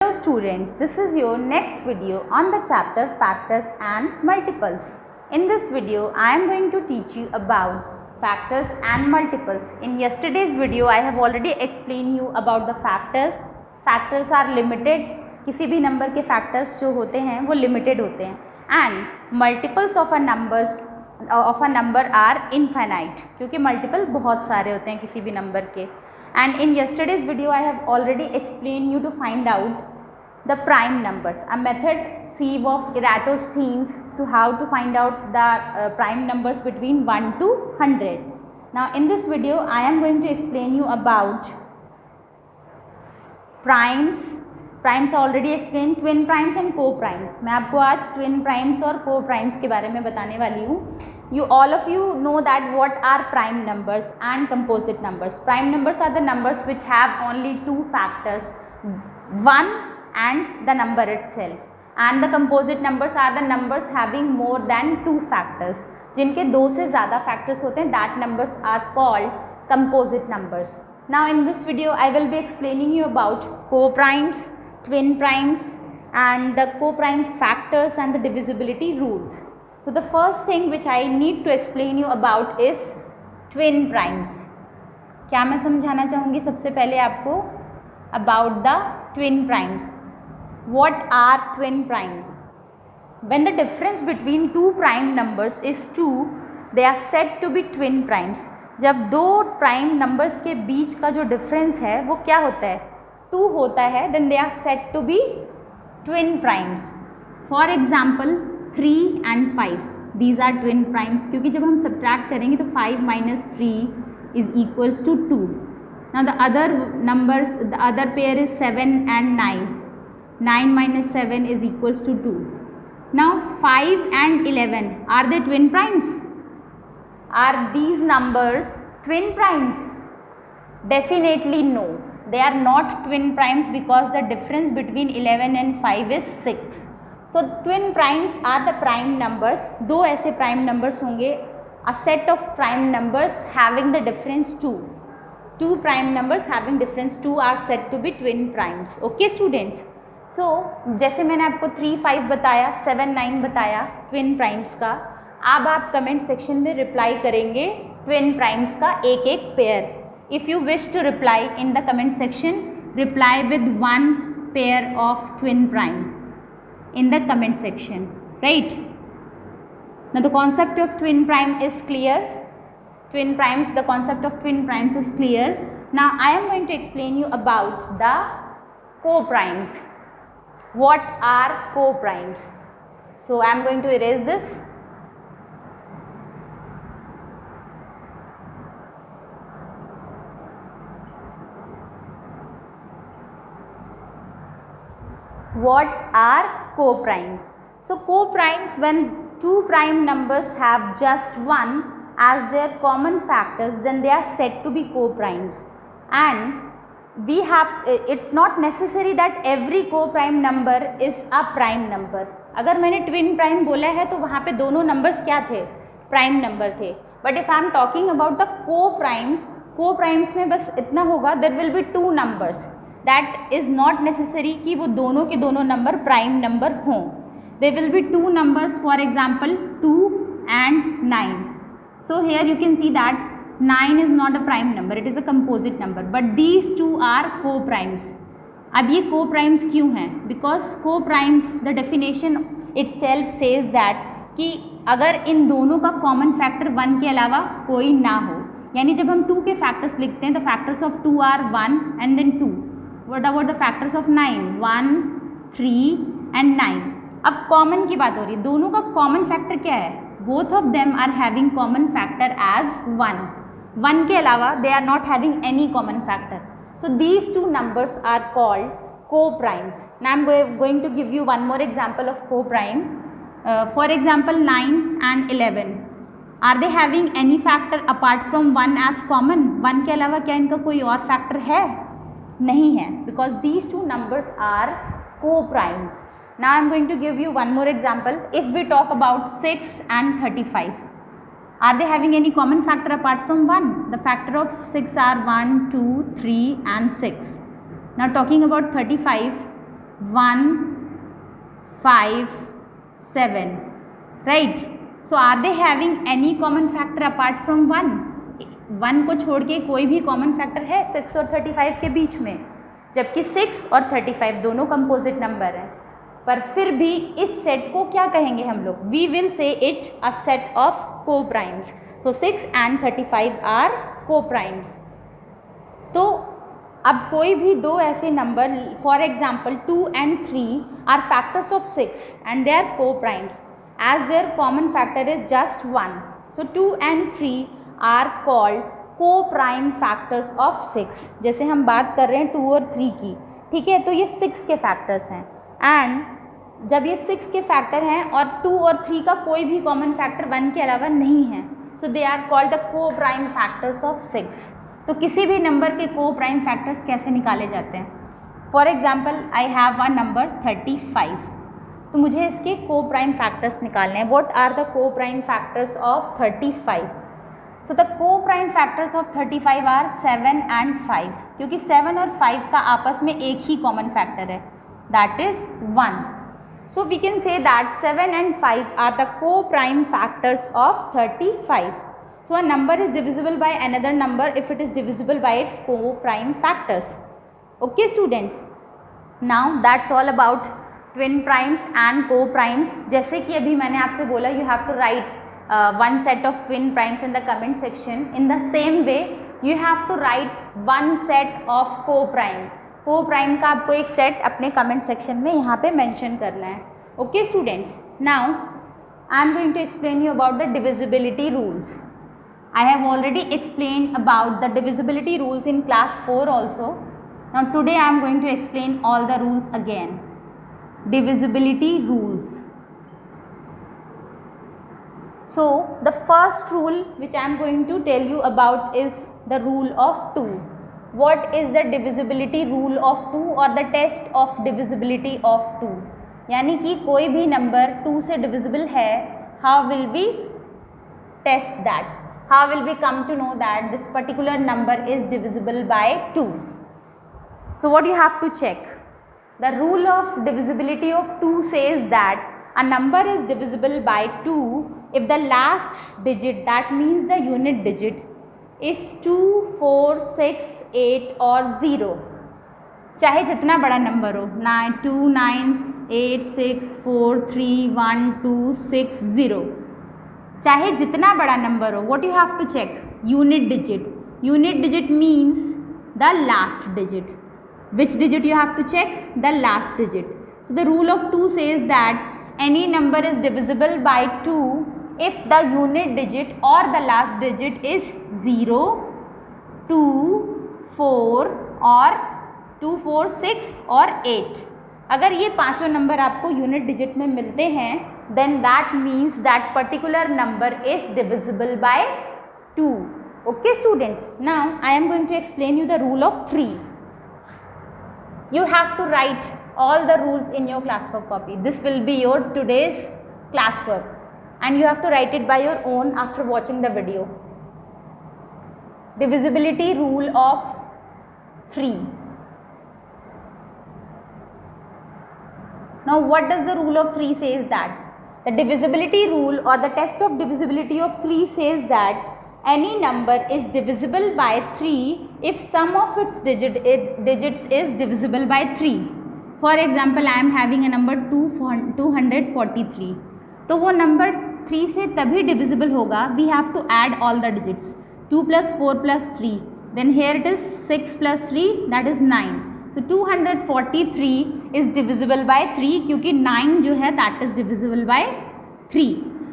Hello students, this is your next video on the chapter Factors and Multiples. In this video, I am going to teach you about factors and multiples. In yesterday's video, I have already explained you about the factors. Factors are limited. किसी भी number के factors जो होते हैं वो limited होते हैं. And multiples of a number are infinite. क्योंकि multiple बहुत सारे होते हैं किसी भी number के. And in yesterday's video, I have already explained you to find out the prime numbers, a method sieve of Eratosthenes to how to find out the prime numbers between 1 to 100. Now in this video, I am going to explain you about primes. Primes already explained, twin primes and co-primes. मैं आपको आज twin primes और co-primes के बारे में बताने वाली हूँ. All of you know that what are prime numbers and composite numbers. Prime numbers are the numbers which have only two factors, 1 and the number itself. And the composite numbers are the numbers having more than two factors. जिनके दो से ज़्यादा factors होते हैं, that numbers are called composite numbers. Now in this video, I will be explaining you about co-primes, twin primes and the co-prime factors and the divisibility rules. So the first thing which I need to explain you about is twin primes. क्या मैं समझाना चाहूँगी सबसे पहले आपको about the twin primes. What are twin primes? When the difference between two prime numbers is 2, they are said to be twin primes. जब दो prime numbers के बीच का जो difference है वो क्या होता है, 2 होता है, then they are said to be twin primes. For example, 3 and 5, these are twin primes क्योंकि जब हम subtract करेंगे तो 5 minus 3 is equals to 2. Now the other numbers, the other pair is 7 and 9. 9 minus 7 is equals to 2. Now 5 and 11, are they twin primes? Are these numbers twin primes? Definitely no. They are not twin primes because the difference between 11 and 5 is 6. So twin primes are the prime numbers. दो ऐसे prime numbers होंगे, a set of prime numbers having the difference 2. Two prime numbers having difference 2 are said to be twin primes. Okay students? So जैसे मैंने आपको 3, 5 बताया, 7, 9 बताया twin primes का, अब आप comment section में reply करेंगे twin primes का एक एक pair. If you wish to reply in the comment section, reply with one pair of twin prime in the comment section, right? Now the concept of twin prime is clear. Twin primes, the concept of twin primes is clear. Now I am going to explain you about the co-primes. What are co-primes? So I am going to erase this. What are co-primes? So co-primes, when two prime numbers have just 1 as their common factors, then they are said to be co-primes. And we have, it's not necessary that every co-prime number is a prime number. अगर मैंने twin prime बोला है तो वहाँ पे दोनों numbers क्या थे, prime number थे. But if I am talking about the co-primes में बस इतना होगा, there will be two numbers. That is not necessary कि वो दोनों के दोनों number prime number हों. There will be two numbers, for example 2 and 9. So here you can see that 9 is not a prime number, it is a composite number, but these two are co-primes. अब ये co-primes क्यों हैं? Because co-primes, the definition itself says that कि अगर इन दोनों का common factor 1 के अलावा कोई ना हो, यानी जब हम 2 के factors लिखते हैं, the factors of 2 are 1 and then 2. What about the factors of 9? 1, 3 and 9. अब common की बात हो रही है, दोनों का common factor क्या है? Both of them are having common factor as 1. 1 के अलावा they are not having any common factor. So these two numbers are called co-primes. Now I am going to give you one more example of co-prime. For example 9 and 11. Are they having any factor apart from 1 as common? 1 के अलावा क्या इनका कोई और factor है? नहीं है, because these two numbers are co-primes. Now I am going to give you one more example. If we talk about 6 and 35, are they having any common factor apart from 1? The factor of 6 are 1, 2, 3 and 6. Now talking about 35, 1, 5, 7, right? So are they having any common factor apart from 1? 1 को छोड़ के कोई भी common factor है 6 और 35 के बीच में, जबकि 6 और 35 दोनों कंपोजिट नंबर हैं, पर फिर भी इस सेट को क्या कहेंगे हम लोग? We will say it a set of coprimes. So 6 and 35 are coprimes. तो अब कोई भी दो ऐसे number, for example 2 and 3 are factors of 6 and they are co-primes as their common factor is just 1. So 2 and 3 are called co-prime factors of 6. जैसे हम बात कर रहे हैं 2 और 3 की, ठीक है, तो ये 6 के फैक्टर्स हैं. एंड जब ये 6 के फैक्टर हैं और 2 और 3 का कोई भी कॉमन फैक्टर 1 के अलावा नहीं है, so they are called the co-prime factors of 6. तो किसी भी नंबर के co-prime factors कैसे निकाले जाते हैं? For example I have a number 35, तो मुझे इसके co-prime factors निकालने हैं. What are the co-prime factors of 35? So the co-prime factors of 35 are 7 and 5, क्योंकि 7 और 5 का आपस में एक ही कॉमन फैक्टर है, that is 1. So we can say that 7 and 5 are the co-prime factors of 35. So a number is divisible by another number if it is divisible by its co-prime factors. Okay students, now that's all about twin primes and co-primes. जैसे कि अभी मैंने आपसे बोला you have to write one set of twin primes in the comment section. In the same way you have to write one set of co-prime. co-prime का आपको एक set अपने कमेंट सेक्शन में यहाँ पे मेंशन करना है. Okay students, now I am going to explain you about the divisibility rules. I have already explained about the divisibility rules in class 4 also. Now today I am going to explain all the rules again. Divisibility rules. So the first rule which I am going to tell you about is the rule of 2. What is the divisibility rule of 2 or the test of divisibility of 2? यानी कि कोई भी number 2 से divisible है, how will we test that? How will we come to know that this particular number is divisible by 2? So what you have to check? The rule of divisibility of 2 says that a number is divisible by 2 if the last digit, that means the unit digit, is 2, 4, 6, 8 or 0. चाहे जितना बड़ा number हो, 2, 9, 8, 6, 4, 3, 1, 2, 6, 0, चाहे जितना बड़ा number हो, what you have to check? Unit digit. Unit digit means the last digit. Which digit you have to check? The last digit. So the rule of 2 says that any number is divisible by 2 if the unit digit or the last digit is 0, 2, 4 or 2, 4, 6 और 8. अगर ये पांचों number आपको unit digit में मिलते हैं, then that means that particular number is divisible by 2. Okay students, now I am going to explain you the rule of 3. You have to write all the rules in your classwork copy. This will be your today's classwork and you have to write it by your own after watching the video. Divisibility rule of 3. Now what does the rule of 3 says that? The divisibility rule or the test of divisibility of 3 says that any number is divisible by 3 if sum of its digits is divisible by 3. For example, I am having a number 243. तो वो number 3 से तभी divisible होगा, we have to add all the digits. 2 plus 4 plus 3. Then here it is 6 plus 3, that is 9. So 243 is divisible by 3 क्योंकि 9 जो है that is divisible by 3.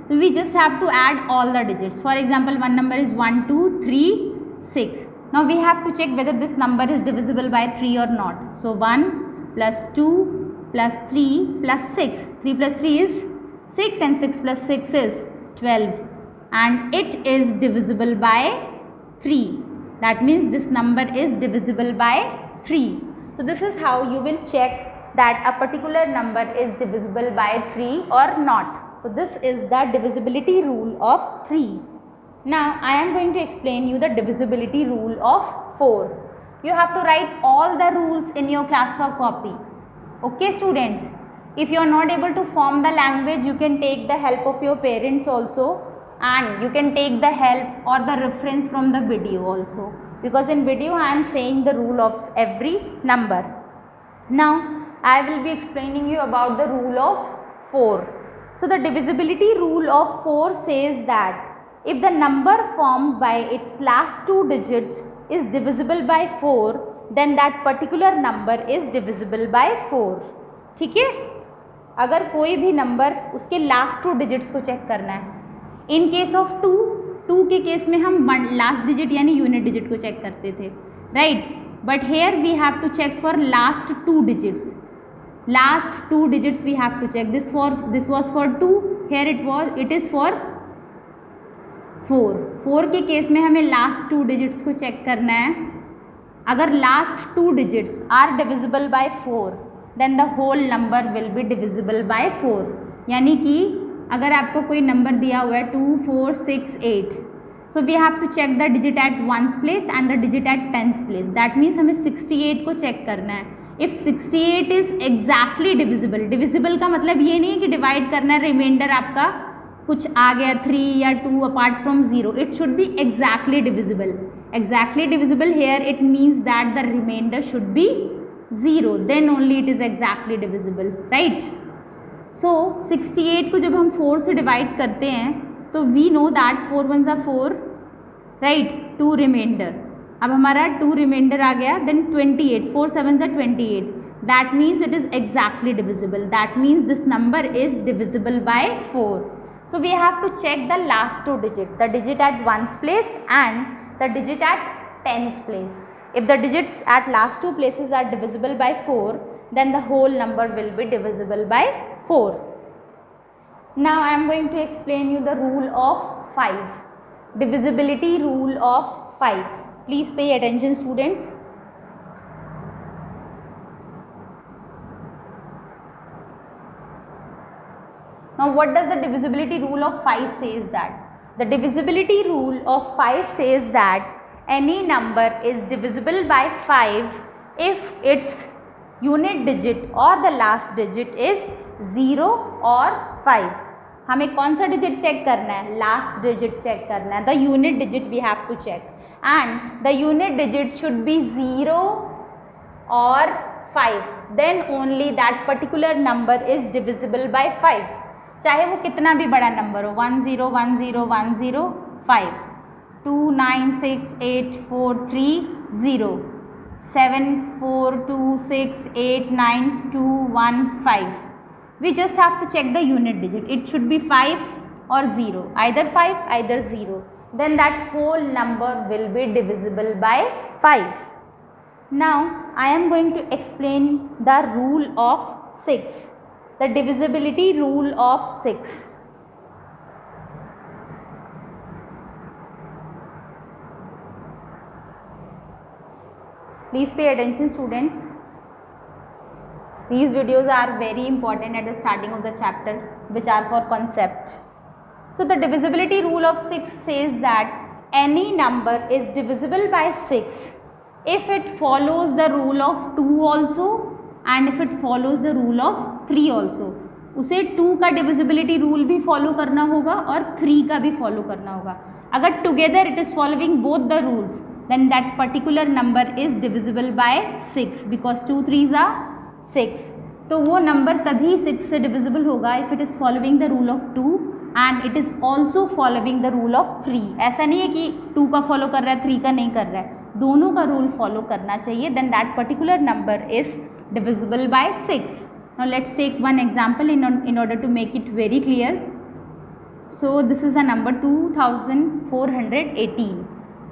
So we just have to add all the digits. For example, one number is 1, 2, 3, 6. Now we have to check whether this number is divisible by 3 or not. So 1 plus 2 plus 3 plus 6. 3 plus 3 is 6 and 6 plus 6 is 12. And it is divisible by 3. That means this number is divisible by 3. So this is how you will check that a particular number is divisible by 3 or not. So this is the divisibility rule of 3. Now I am going to explain you the divisibility rule of 4. You have to write all the rules in your classwork copy. Okay students, if you are not able to form the language, you can take the help of your parents also, and you can take the help or the reference from the video also, because in video I am saying the rule of every number. Now I will be explaining you about the rule of 4. So the divisibility rule of 4 says that if the number formed by its last 2 digits is divisible by 4, then that particular number is divisible by 4. ठीक है, अगर कोई भी number उसके last 2 digits को check करना है, in case of 2 के केस में हम लास्ट डिजिट यानी यूनिट डिजिट को चेक करते थे, right, but here we have to check for last 2 digits. Last 2 digits we have to check. This was for 2. Here it is for 4. 4 के case में हमें लास्ट 2 डिजिट्स को check करना है. अगर last 2 digits are divisible by 4, then the whole number will be divisible by 4. यानी कि अगर आपको कोई नंबर दिया हुआ है 2, 4, 6, 8, so we have to check the digit at 1's place and the digit at 10's place. That means हमें 68 को चेक करना है. If 68 is exactly divisible का मतलब ये नहीं है कि डिवाइड करना है, रिमाइंडर आपका कुछ आ गया 3 या 2 apart from 0. It should be exactly divisible. Exactly divisible here it means that the remainder should be 0, then only it is exactly divisible, right. So 68 को जब हम 4 से डिवाइड करते हैं तो we know that 4 1s are 4, right, 2 remainder. अब हमारा 2 remainder आ गया, then 28, 4 7s are 28. That means it is exactly divisible. That means this number is divisible by 4. So we have to check the last 2 digits, the digit at 1's place and the digit at 10's place. If the digits at last 2 places are divisible by 4, then the whole number will be divisible by 4. Now I am going to explain you the rule of 5. Divisibility rule of 5. Please pay attention students. Now what does the divisibility rule of 5 says that? The divisibility rule of 5 says that any number is divisible by 5 if its unit digit or the last digit is 0 or 5. हमें कौन सा digit check करना है? Last digit check करना है. The unit digit we have to check and the unit digit should be 0 और 5. Then only that particular number is divisible by 5. चाहे वो कितना भी बड़ा नंबर हो, 1 0 1 0 1 0 5, 2 9 6 8 4 3 0, 7 4 2 6 8 9 2 1 5. We just have to check the unit digit. It should be 5 or 0, either 5 either 0. Then that whole number will be divisible by 5. Now I am going to explain the rule of 6. The divisibility rule of 6. Please pay attention students. These videos are very important at the starting of the chapter, which are for concept. So the divisibility rule of 6 says that any number is divisible by 6 if it follows the rule of 2 also and if it follows the rule of 3 also. उसे 2 का divisibility rule भी follow करना होगा और 3 का भी follow करना होगा. अगर together it is following both the rules, then that particular number is divisible by 6 because 2 3s are 6. तो वो नंबर तभी 6 से divisible होगा if it is following the rule of 2 and it is also following the rule of 3. ऐसा नहीं है कि 2 का follow कर रहा है 3 का नहीं कर रहा है, दोनों का rule follow करना चाहिए. Then that particular number is divisible by 6. Now let's take one example in order to make it very clear. So this is the number 2418.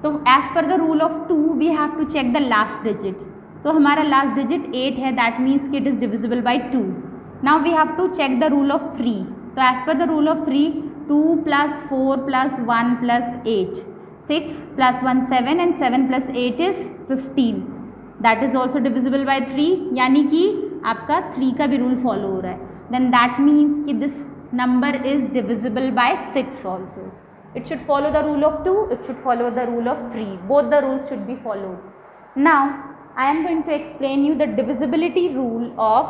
तो as per the rule of 2 we have to check the last digit. तो हमारा last digit 8 है, that means it is divisible by 2. Now we have to check the rule of 3. तो as per the rule of 3, 2 plus 4 plus 1 plus 8, 6 plus 1 7 and 7 plus 8 is 15. That is also divisible by 3. यानी कि आपका 3 का भी rule follow हो रहा है. Then that means कि this number is divisible by 6 also. It should follow the rule of 2. It should follow the rule of 3. Both the rules should be followed. Now I am going to explain you the divisibility rule of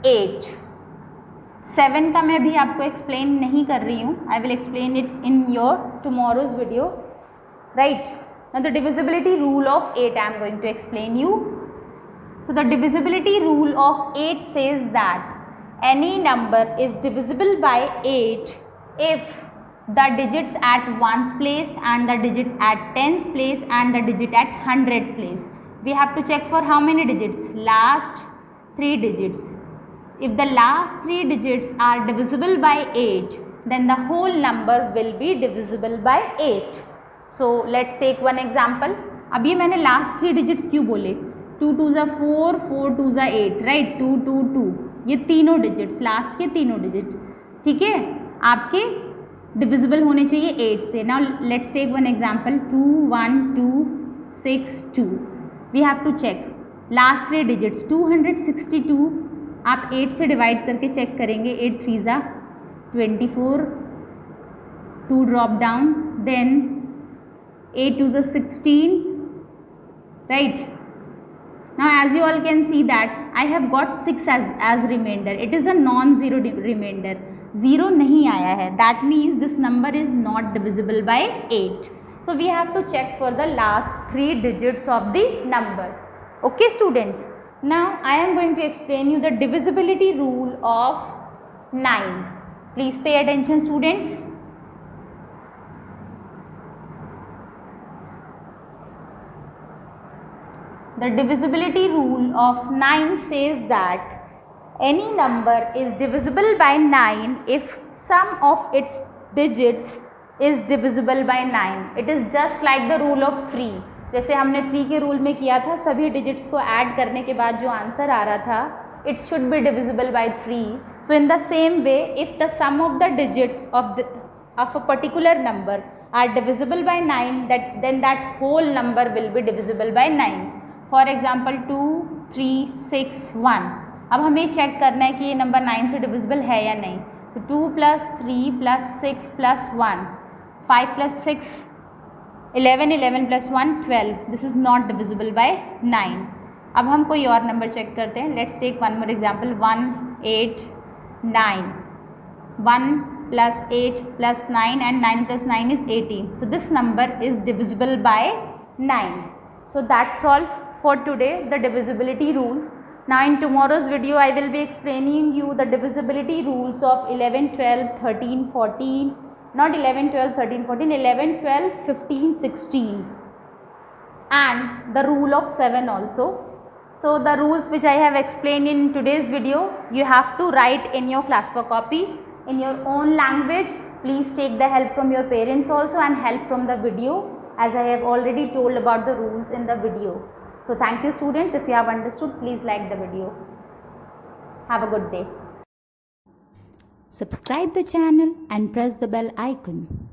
8. 7 का मैं भी आपको explain नहीं कर रही हूँ. I will explain it in your tomorrow's video. Right. Now the divisibility rule of 8 I am going to explain you. So the divisibility rule of 8 says that any number is divisible by 8 if the digits at ones place and the digit at tens place and the digit at hundreds place. We have to check for how many digits? Last 3 digits. If the last 3 digits are divisible by 8, then the whole number will be divisible by 8. So let's take one example. अब ये मैंने last 3 digits क्यों बोले? 2 2 ज़ा 4, 4 2 ज़ा 8, right? 2 2 2. ये तीनों digits, last के तीनों digits, ठीक है? आपके divisible होने चाहिए 8 से. Now let's take one example. 2 1 2 6 2. We have to check last 3 digits. 262 आप 8 से डिवाइड करके चेक करेंगे. 8 3 ज़ा 24, 2 ड्रॉप डाउन, देन 8 2 ज़ा 16, right? Now as you all can see that I have got 6 as remainder. It is a non-zero remainder. 0 नहीं आया है. That means this number is not divisible by 8. So we have to check for the last 3 digits of the number. Okay students. Now I am going to explain you the divisibility rule of 9. Please pay attention students. The divisibility rule of 9 says that any number is divisible by 9 if sum of its digits is divisible by 9. It is just like the rule of 3. जैसे हमने 3 के rule में किया था, सभी digits को add करने के बाद जो आंसर आ रहा था, it should be divisible by 3. So in the same way, if the sum of the digits of a particular number are divisible by 9, then that whole number will be divisible by 9. For example 2 3 6 1. अब हमें check करना है कि ये number 9 से divisible है या नहीं. तो 2 + 3 + 6 + 1, 5 + 6 11, 11 + 1 12. This is not divisible by 9. अब हम कोई और नंबर चेक करते हैं. Let's take one more example. 1 8 9. 1 + 8 + 9 and 9 + 9 is 18. So this number is divisible by 9. So that's all for today, the divisibility rules. Now in tomorrow's video I will be explaining you the divisibility rules of 11 12 13 14. Not 11 12 13 14, 11 12 15 16 and the rule of 7 also. So the rules which I have explained in today's video, you have to write in your classwork copy in your own language. Please take the help from your parents also and help from the video, as I have already told about the rules in the video. So thank you students. If you have understood, please like the video. Have a good day. Subscribe the channel and press the bell icon.